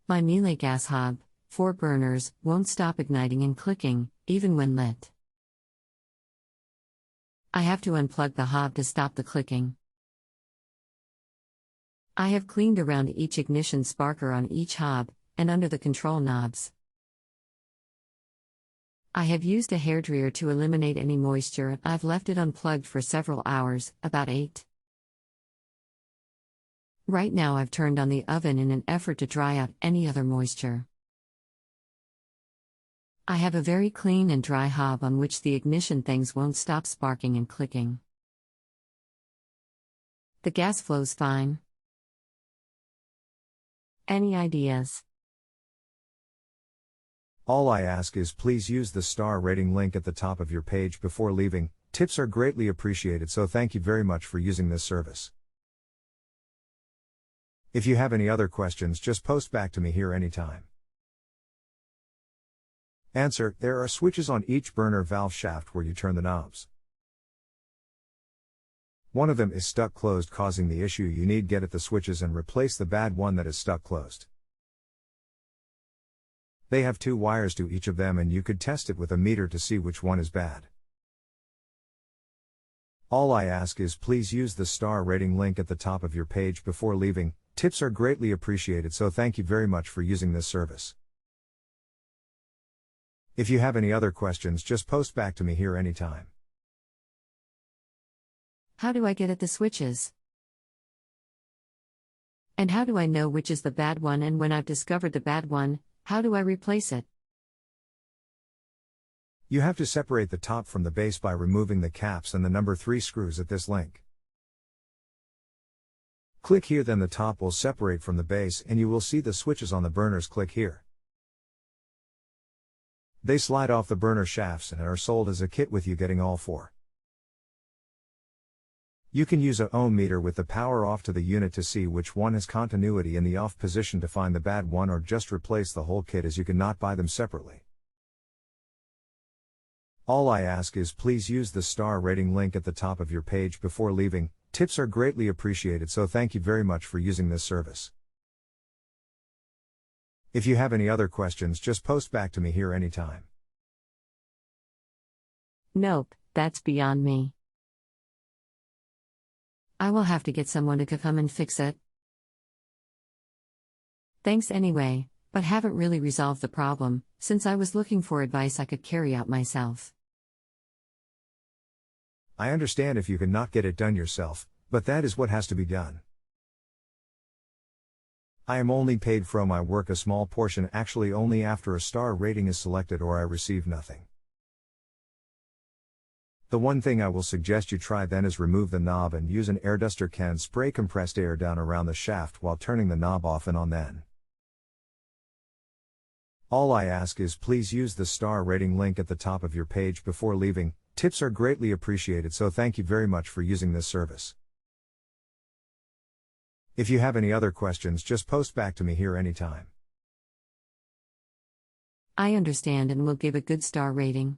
My Miele gas hob, 4 burners, won't stop igniting and clicking, even when lit. I have to unplug the hob to stop the clicking. I have cleaned around each ignition sparker on each hob, and under the control knobs. I have used a hairdrier to eliminate any moisture. I've left it unplugged for several hours, about 8. Right now I've turned on the oven in an effort to dry out any other moisture. I have a very clean and dry hob on which the ignition things won't stop sparking and clicking. The gas flows fine. Any ideas? All I ask is please use the star rating link at the top of your page before leaving. Tips are greatly appreciated, so thank you very much for using this service. If you have any other questions, just post back to me here anytime. Answer: there are switches on each burner valve shaft where you turn the knobs. One of them is stuck closed, causing the issue. You need get at the switches and replace the bad one that is stuck closed. They have 2 wires to each of them, and you could test it with a meter to see which one is bad. All I ask is please use the star rating link at the top of your page before leaving. Tips are greatly appreciated, so thank you very much for using this service. If you have any other questions, just post back to me here anytime. How do I get at the switches? And how do I know which is the bad one, and when I've discovered the bad one, how do I replace it? You have to separate the top from the base by removing the caps and the number 3 screws at this link. Click here, then the top will separate from the base and you will see the switches on the burners. Click here. They slide off the burner shafts and are sold as a kit with you getting all 4. You can use a ohm meter with the power off to the unit to see which one has continuity in the off position to find the bad one, or just replace the whole kit, as you cannot buy them separately. All I ask is please use the star rating link at the top of your page before leaving. Tips are greatly appreciated, so thank you very much for using this service. If you have any other questions, just post back to me here anytime. Nope, that's beyond me. I will have to get someone to come and fix it. Thanks anyway, but haven't really resolved the problem, since I was looking for advice I could carry out myself. I understand if you cannot get it done yourself, but that is what has to be done. I am only paid for my work, a small portion actually, only after a star rating is selected or I receive nothing. The one thing I will suggest you try then is remove the knob and use an air duster can, spray compressed air down around the shaft while turning the knob off and on then. All I ask is please use the star rating link at the top of your page before leaving. Tips are greatly appreciated, so thank you very much for using this service. If you have any other questions, just post back to me here anytime. I understand and will give a good star rating.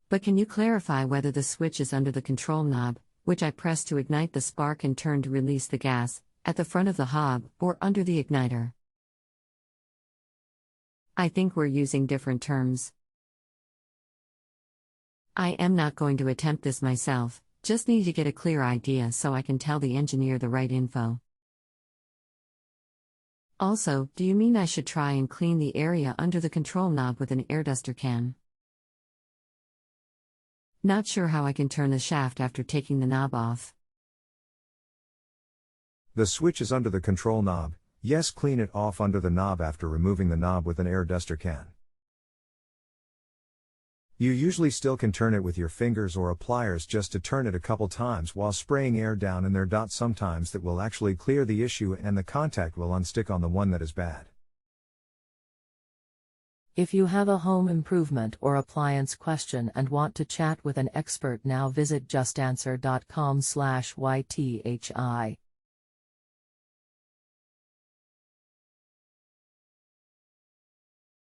But can you clarify whether the switch is under the control knob, which I press to ignite the spark and turn to release the gas, at the front of the hob, or under the igniter? I think we're using different terms. I am not going to attempt this myself, just need to get a clear idea so I can tell the engineer the right info. Also, do you mean I should try and clean the area under the control knob with an air duster can? Not sure how I can turn the shaft after taking the knob off. The switch is under the control knob. Yes, clean it off under the knob after removing the knob with an air duster can. You usually still can turn it with your fingers or a pliers, just to turn it a couple times while spraying air down in there. Sometimes that will actually clear the issue and the contact will unstick on the one that is bad. If you have a home improvement or appliance question and want to chat with an expert now, visit JustAnswer.com/YTHI.